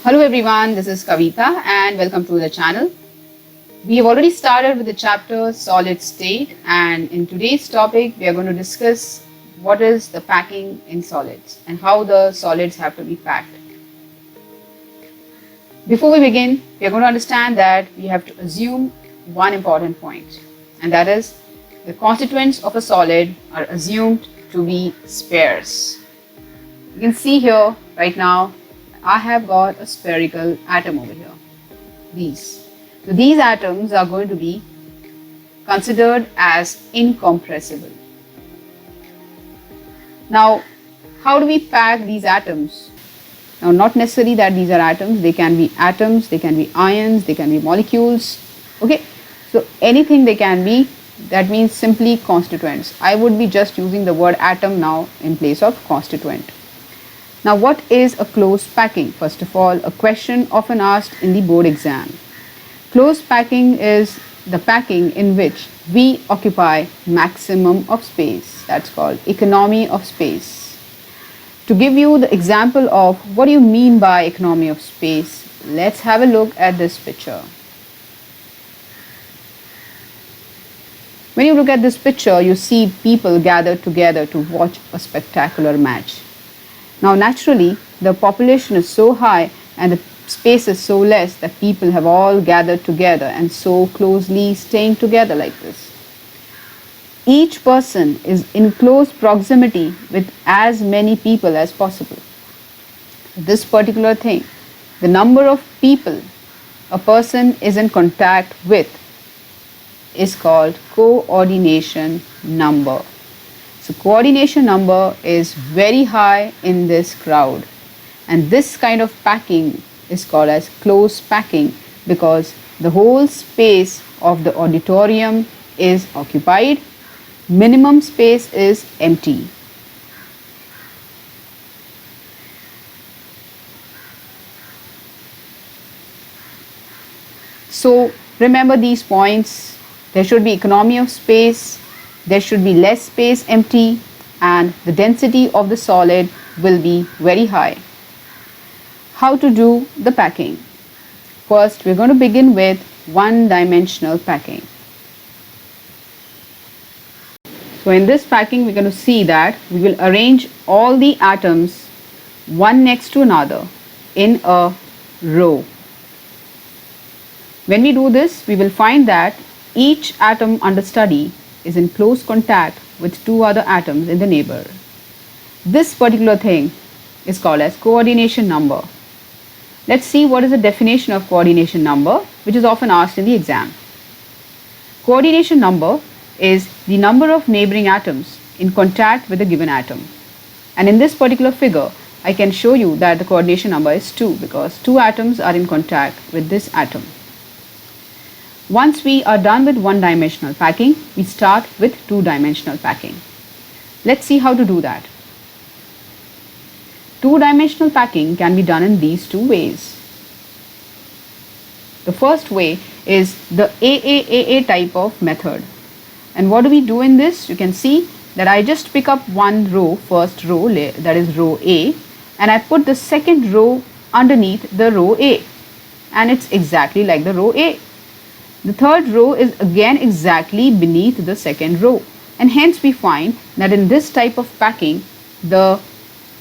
Hello everyone, this is Kavita and welcome to the channel. We have already started with the chapter solid state, and in today's topic we are going to discuss what is the packing in solids and how the solids have to be packed. Before we begin, we are going to understand that we have to assume one important point, and that is the constituents of a solid are assumed to be spares. You can see here right now I have got a spherical atom over here. So these atoms are going to be considered as incompressible. Now, how do we pack these atoms? Now, not necessarily that these are atoms, they can be ions, they can be molecules. Okay, so anything they can be, that means simply constituents. I would be just using the word atom now in place of constituent. Now, what is a closed packing? First of all, a question often asked in the board exam. Closed packing is the packing in which we occupy maximum of space. That's called economy of space. To give you the example of what do you mean by economy of space, let's have a look at this picture. When you look at this picture, you see people gathered together to watch a spectacular match. Now, naturally, the population is so high and the space is so less that people have all gathered together and so closely staying together like this. Each person is in close proximity with as many people as possible. This particular thing, the number of people a person is in contact with, is called coordination number. So coordination number is very high in this crowd, and this kind of packing is called as close packing because the whole space of the auditorium is occupied, minimum space is empty. So remember these points. There should be economy of space, there should be less space empty, and the density of the solid will be very high. How to do the packing? First, we're going to begin with one-dimensional packing. So in this packing, we're going to see that we will arrange all the atoms one next to another in a row. When we do this, we will find that each atom under study is in close contact with two other atoms in the neighbor. This particular thing is called as coordination number. Let's see what is the definition of coordination number, which is often asked in the exam. Coordination number is the number of neighboring atoms in contact with a given atom. And in this particular figure, I can show you that the coordination number is 2 because two atoms are in contact with this atom. Once we are done with one-dimensional packing, we start with two-dimensional packing. Let's see how to do that. Two-dimensional packing can be done in these two ways. The first way is the AAAA type of method. And what do we do in this? You can see that I just pick up one row, first row, that is row A, and I put the second row underneath the row A. And it's exactly like the row A. The third row is again exactly beneath the second row, and hence we find that in this type of packing the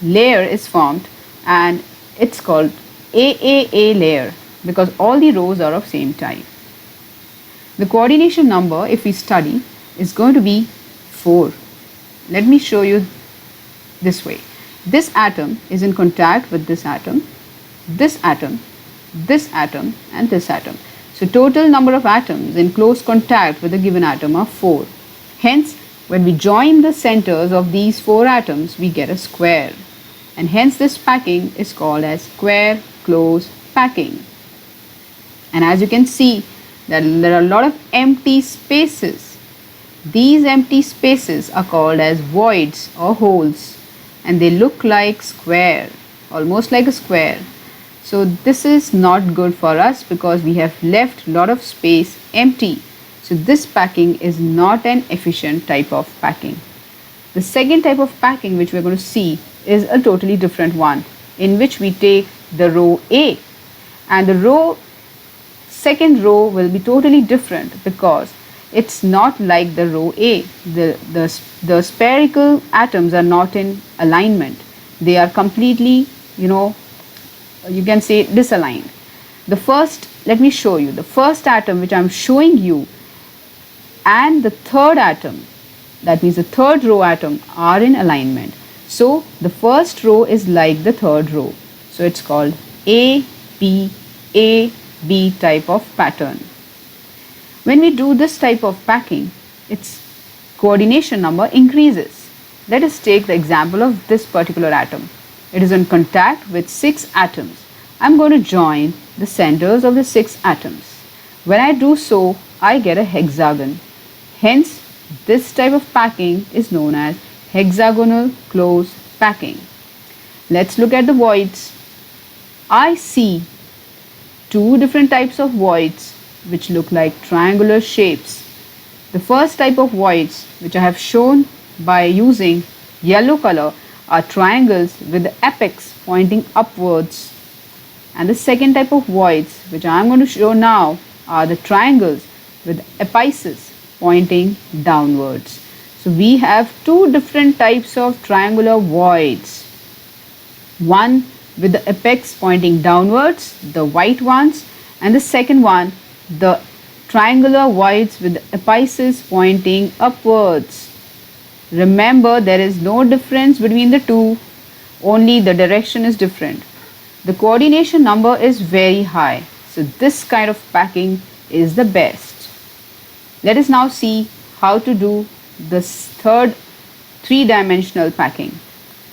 layer is formed and it's called AAA layer because all the rows are of same type. The coordination number, if we study, is going to be 4. Let me show you this way. This atom is in contact with this atom, this atom, this atom, and this atom. So total number of atoms in close contact with a given atom are 4. Hence, when we join the centers of these 4 atoms, we get a square. And hence this packing is called as square close packing. And as you can see, that there are a lot of empty spaces. These empty spaces are called as voids or holes, and they look like square, almost like a square. So this is not good for us because we have left a lot of space empty. So this packing is not an efficient type of packing. The second type of packing which we are going to see is a totally different one, in which we take the row A and the second row will be totally different because it's not like the row A. The spherical atoms are not in alignment. They are completely, you can say disaligned. Let me show you the first atom which I'm showing you and the third atom, that means the third row atom, are in alignment. So the first row is like the third row. So it's called A, B type of pattern. When we do this type of packing, its coordination number increases. Let us take the example of this particular atom. It is in contact with 6 atoms. I'm going to join the centers of the 6 atoms. When I do so, I get a hexagon. Hence, this type of packing is known as hexagonal close packing. Let's look at the voids. I see 2 different types of voids which look like triangular shapes. The first type of voids, which I have shown by using yellow color, are triangles with the apex pointing upwards. And the second type of voids, which I am going to show now, are the triangles with the apices pointing downwards. So we have 2 different types of triangular voids. One with the apex pointing downwards, the white ones, and the second one, the triangular voids with the apices pointing upwards. Remember, there is no difference between the two, only the direction is different. The coordination number is very high, so this kind of packing is the best. Let us now see how to do this third 3-dimensional packing,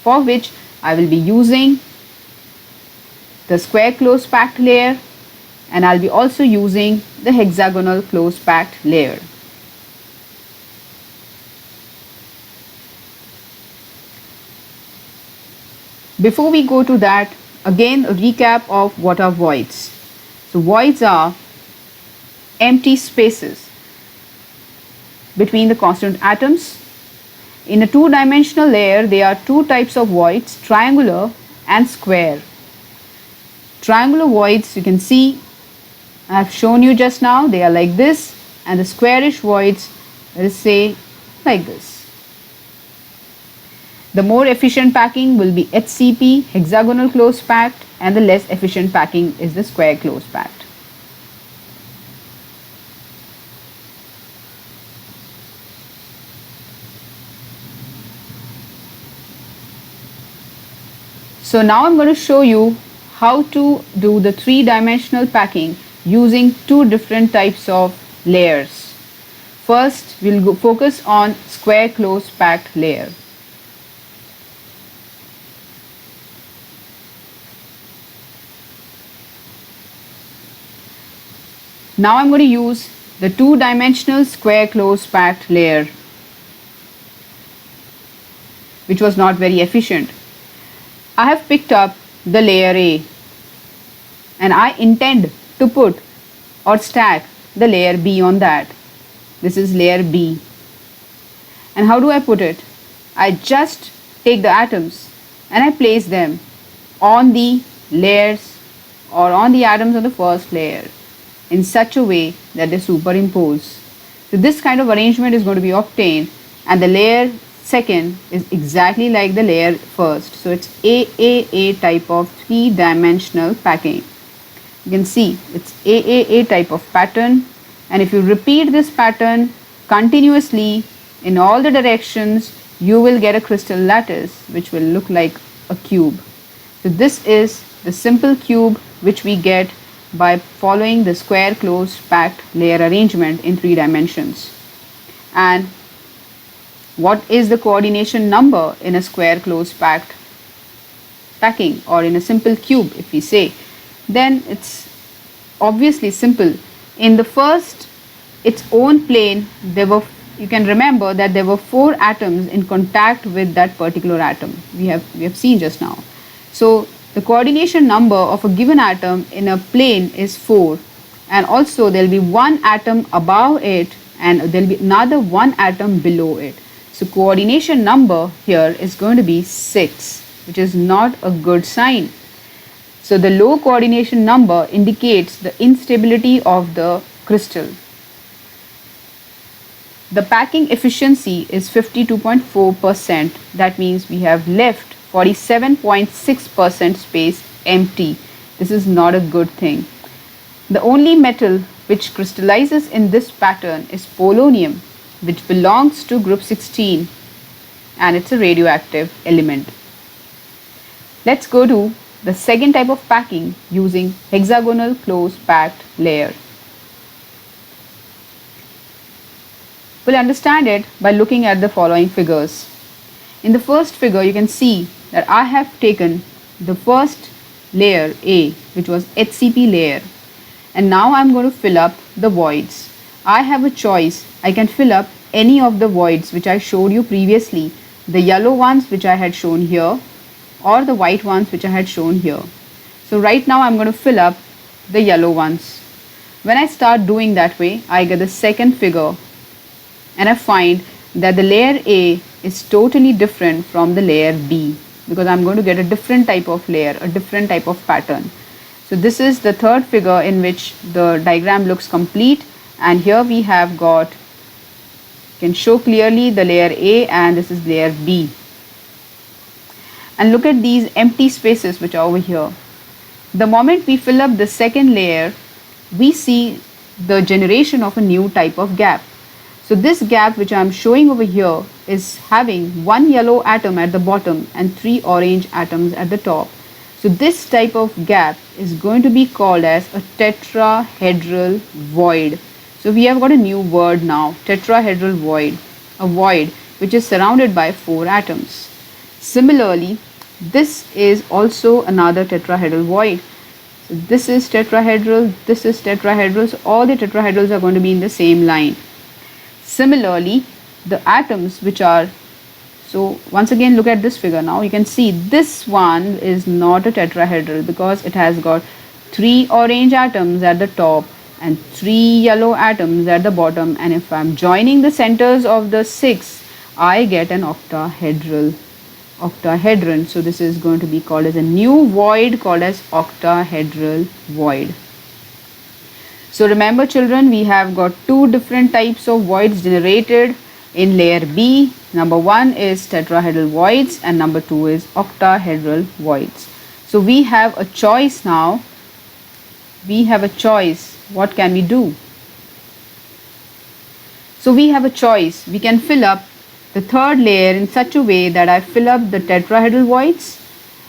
for which I will be using the square close packed layer, and I'll be also using the hexagonal close packed layer. Before we go to that, again a recap of what are voids. So voids are empty spaces between the constant atoms. In a 2-dimensional layer, there are 2 types of voids, triangular and square. Triangular voids, you can see, I have shown you just now, they are like this, and the squarish voids, let us say, like this. The more efficient packing will be HCP, hexagonal close packed, and the less efficient packing is the square close packed. So now I'm going to show you how to do the 3-dimensional packing using 2 different types of layers. First, we'll focus on square close packed layer. Now I'm going to use the 2-dimensional square close packed layer, which was not very efficient. I have picked up the layer A and I intend to put or stack the layer B on that. This is layer B. And how do I put it? I just take the atoms and I place them on the layers or on the atoms of the first layer in such a way that they superimpose. So this kind of arrangement is going to be obtained, and the layer second is exactly like the layer first. So it's AAA type of 3-dimensional packing. You can see it's AAA type of pattern, and if you repeat this pattern continuously in all the directions, you will get a crystal lattice which will look like a cube. So this is the simple cube which we get by following the square close packed layer arrangement in 3 dimensions. And what is the coordination number in a square close packed packing or in a simple cube, if we say? Then it's obviously simple. In the first, its own plane, you can remember that there were 4 atoms in contact with that particular atom we have seen just now. So the coordination number of a given atom in a plane is 4, and also there will be 1 atom above it and there will be another 1 atom below it. So coordination number here is going to be 6, which is not a good sign. So the low coordination number indicates the instability of the crystal. The packing efficiency is 52.4%. That means we have left 47.6% space empty. This is not a good thing. The only metal which crystallizes in this pattern is polonium, which belongs to group 16, and it's a radioactive element. Let's go to the second type of packing using hexagonal close packed layer. We'll understand it by looking at the following figures. In the first figure, you can see that I have taken the first layer A, which was HCP layer, and now I'm going to fill up the voids. I have a choice. I can fill up any of the voids which I showed you previously, the yellow ones which I had shown here, or the white ones which I had shown here. So right now I'm going to fill up the yellow ones. When I start doing that way, I get the second figure, and I find that the layer A is totally different from the layer B, because I'm going to get a different type of layer, a different type of pattern. So this is the third figure in which the diagram looks complete, and here we have got, can show clearly the layer A, and this is layer B. And look at these empty spaces which are over here. The moment we fill up the second layer, we see the generation of a new type of gap. So this gap which I am showing over here is having one yellow atom at the bottom and three orange atoms at the top. So this type of gap is going to be called as a tetrahedral void. So we have got a new word now, tetrahedral void, a void which is surrounded by four atoms. Similarly, this is also another tetrahedral void. So this is tetrahedral, this is tetrahedral, so all the tetrahedrals are going to be in the same line. Similarly, the atoms which are, so once again look at this figure now, you can see this one is not a tetrahedral because it has got three orange atoms at the top and three yellow atoms at the bottom, and if I'm joining the centers of the six, I get an octahedron. So this is going to be called as a new void called as octahedral void. So remember children, we have got two different types of voids generated in layer B. Number one is tetrahedral voids and number two is octahedral voids. So we have a choice now. We have a choice. What can we do? So we have a choice. We can fill up the third layer in such a way that I fill up the tetrahedral voids,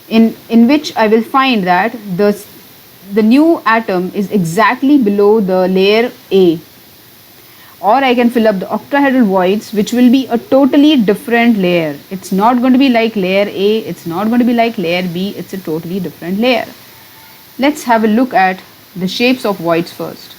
in which I will find that the new atom is exactly below the layer A. Or I can fill up the octahedral voids, which will be a totally different layer. It's not going to be like layer A, it's not going to be like layer B, it's a totally different layer. Let's have a look at the shapes of voids first.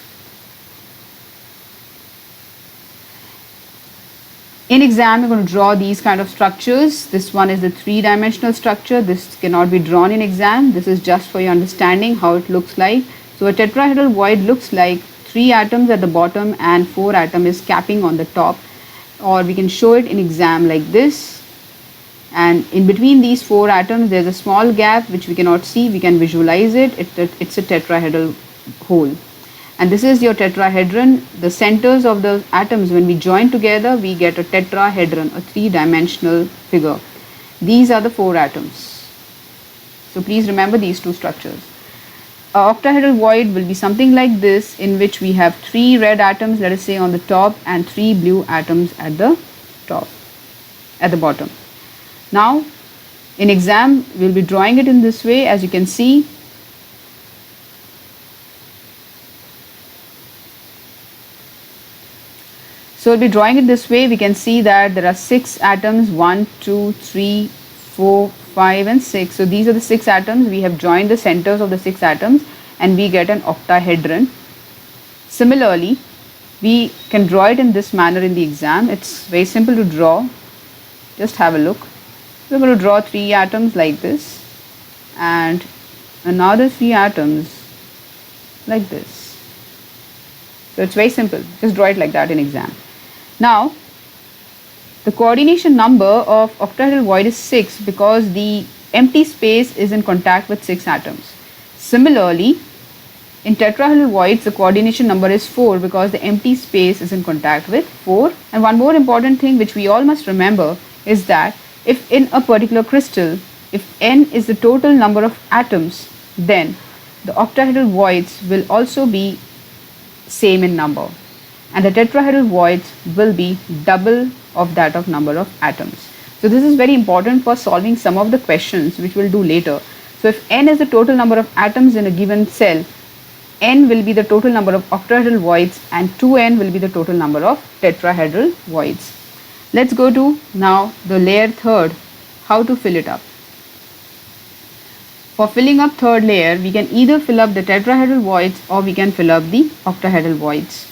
In exam, you're going to draw these kind of structures. This one is the three-dimensional structure. This cannot be drawn in exam. This is just for your understanding how it looks like. So a tetrahedral void looks like three atoms at the bottom and four atoms is capping on the top. Or we can show it in exam like this. And in between these four atoms, there's a small gap which we cannot see. We can visualize it. It's a tetrahedral hole. And this is your tetrahedron. The centers of the atoms, when we join together, we get a tetrahedron, a three-dimensional figure. These are the four atoms. So please remember these two structures. An octahedral void will be something like this, in which we have three red atoms, let us say on the top, and three blue atoms at the top, at the bottom. Now, in exam, we'll be drawing it in this way, as you can see. So we'll be drawing it this way. We can see that there are six atoms, 1, 2, 3, 4, 5 and 6. So these are the six atoms. We have joined the centers of the six atoms and we get an octahedron. Similarly, we can draw it in this manner in the exam. It's very simple to draw. Just have a look. We're going to draw three atoms like this and another three atoms like this. So it's very simple. Just draw it like that in exam. Now, the coordination number of octahedral void is 6 because the empty space is in contact with 6 atoms. Similarly, in tetrahedral voids, the coordination number is 4 because the empty space is in contact with 4. And one more important thing which we all must remember is that if in a particular crystal, if n is the total number of atoms, then the octahedral voids will also be same in number, and the tetrahedral voids will be double of that of number of atoms. So this is very important for solving some of the questions which we'll do later. So if n is the total number of atoms in a given cell, n will be the total number of octahedral voids and 2n will be the total number of tetrahedral voids. Let's go to now the layer third, how to fill it up. For filling up third layer, we can either fill up the tetrahedral voids or we can fill up the octahedral voids.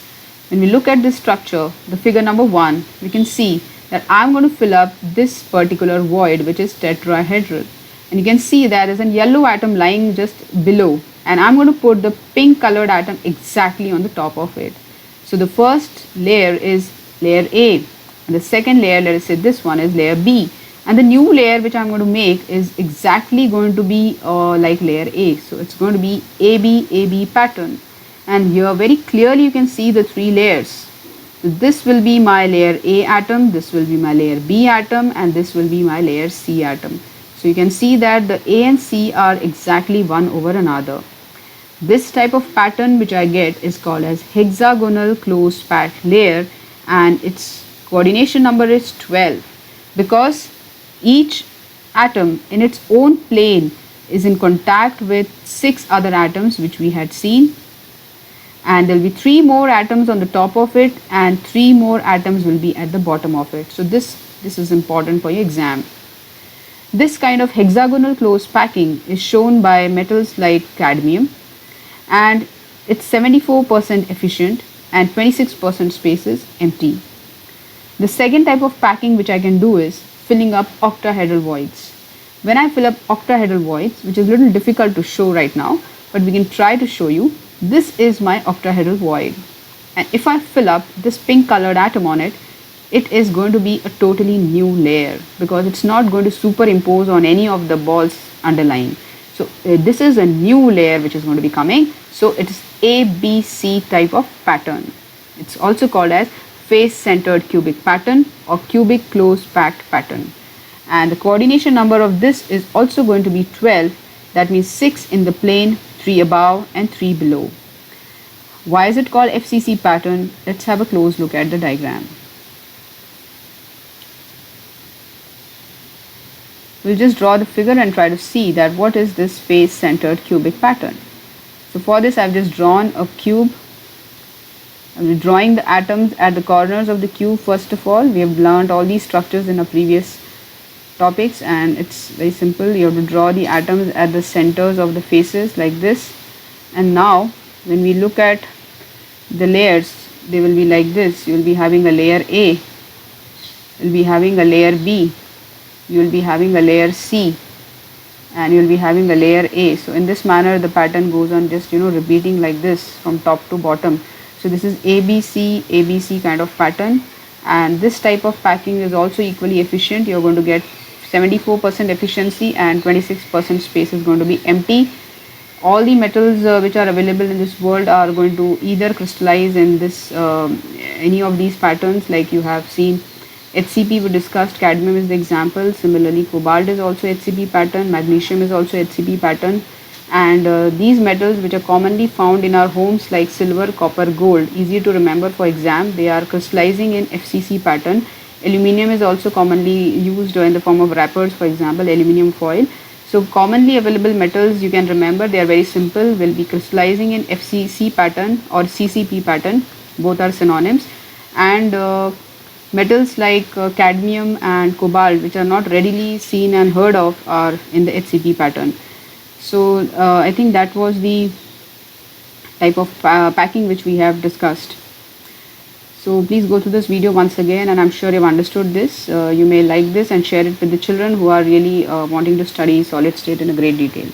When we look at this structure, the figure number 1, we can see that I'm going to fill up this particular void which is tetrahedral. And you can see there is a yellow atom lying just below, and I'm going to put the pink colored atom exactly on the top of it. So the first layer is layer A, and the second layer, let us say this one, is layer B. And the new layer which I'm going to make is exactly going to be like layer A. So it's going to be AB pattern. And here very clearly you can see the 3 layers. So this will be my layer A atom, this will be my layer B atom, and this will be my layer C atom. So you can see that the A and C are exactly one over another. This type of pattern which I get is called as hexagonal closed packed layer, and its coordination number is 12 because each atom in its own plane is in contact with 6 other atoms which we had seen, and there will be 3 more atoms on the top of it and 3 more atoms will be at the bottom of it. So this is important for your exam. This kind of hexagonal closed packing is shown by metals like cadmium, and it's 74% efficient and 26% space is empty. The second type of packing which I can do is filling up octahedral voids. When I fill up octahedral voids, which is a little difficult to show right now, but we can try to show you, this is my octahedral void. And if I fill up this pink colored atom on it, it is going to be a totally new layer because it's not going to superimpose on any of the balls underlying. So this is a new layer which is going to be coming. So it is ABC type of pattern. It's also called as face centered cubic pattern or cubic closed packed pattern. And the coordination number of this is also going to be 12. That means 6 in the plane, 3 above and 3 below. Why is it called FCC pattern? Let's have a close look at the diagram. We'll just draw the figure and try to see that what is this face centered cubic pattern. So for this I've just drawn a cube. I'm drawing the atoms at the corners of the cube. First of all, we have learned all these structures in our previous topics, and it's very simple. You have to draw the atoms at the centers of the faces like this. And now when we look at the layers, they will be like this. You will be having a layer A, you will be having a layer B, you will be having a layer C, and you will be having a layer A. So in this manner the pattern goes on just repeating like this from top to bottom. So this is ABC kind of pattern, and this type of packing is also equally efficient. You're going to get 74% efficiency and 26% space is going to be empty. All the metals which are available in this world are going to either crystallize in this any of these patterns. Like you have seen HCP we discussed, cadmium is the example. Similarly, cobalt is also HCP pattern, magnesium is also HCP pattern. And these metals which are commonly found in our homes like silver, copper, gold, easy to remember for exam, they are crystallizing in FCC pattern. Aluminium is also commonly used in the form of wrappers, for example, aluminium foil. So commonly available metals you can remember, they are very simple, will be crystallizing in FCC pattern or CCP pattern, both are synonyms. And metals like cadmium and cobalt, which are not readily seen and heard of, are in the HCP pattern. So I think that was the type of packing which we have discussed. So please go through this video once again, and I'm sure you've understood this. You may like this and share it with the children who are really wanting to study solid state in a great detail.